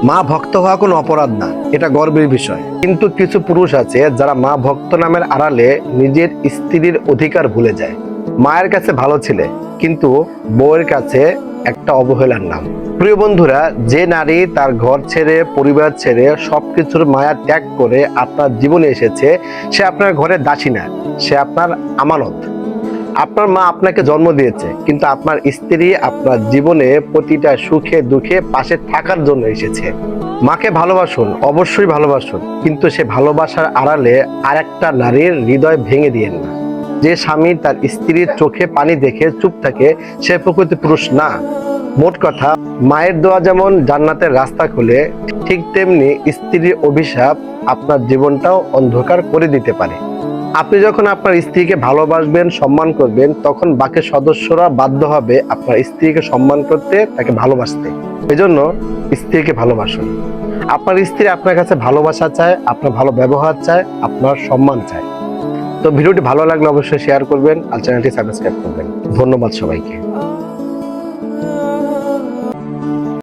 মা ভক্ত হওয়া কোনো অপরাধ না, এটা গর্বের বিষয়। কিন্তু কিছু পুরুষ আছে যারা মা ভক্ত নামের আড়ালে নিজের স্ত্রীর অধিকার ভুলে যায়। মায়ের কাছে ভালো ছিলে, কিন্তু বউয়ের কাছে একটা অবহেলার নাম। প্রিয় বন্ধুরা, যে নারী তার ঘর ছেড়ে, পরিবার ছেড়ে, সবকিছুর মায়া ত্যাগ করে আপনার জীবনে এসেছে, সে আপনার ঘরের দাসী না, সে আপনার আমানত। আপনার মা আপনাকে জন্ম দিয়েছে, কিন্তু আপনার স্ত্রী আপনার জীবনে প্রতিটা সুখে দুঃখে পাশে থাকার জন্য এসেছে। মাকে ভালোবাসুন, অবশ্যই ভালোবাসুন, কিন্তু সে ভালোবাসার আড়ালে আরেকটা নারীর হৃদয় ভেঙে দিয়েন না। যে স্বামী তার স্ত্রীর চোখে পানি দেখে চুপ থাকে, সে প্রকৃত পুরুষ না। মোট কথা, মায়ের দোয়া যেমন জান্নাতের রাস্তা খুলে, ঠিক তেমনি স্ত্রীর অভিশাপ আপনার জীবনটাও অন্ধকার করে দিতে পারে। আপনি যখন আপনার স্ত্রীকে ভালোবাসবেন, সম্মান করবেন, তখন বাকি সদস্যরা বাধ্য হবে আপনার স্ত্রীকে সম্মান করতে, তাকে ভালোবাসতে। এজন্য স্ত্রীকে ভালোবাসুন। আপনার স্ত্রী আপনার কাছে ভালোবাসা চায়, আপনার ভালো ব্যবহার চায়, আপনার সম্মান চায়। তো ভিডিওটি ভালো লাগলে অবশ্যই শেয়ার করবেন আর চ্যানেলটি সাবস্ক্রাইব করবেন। ধন্যবাদ সবাইকে।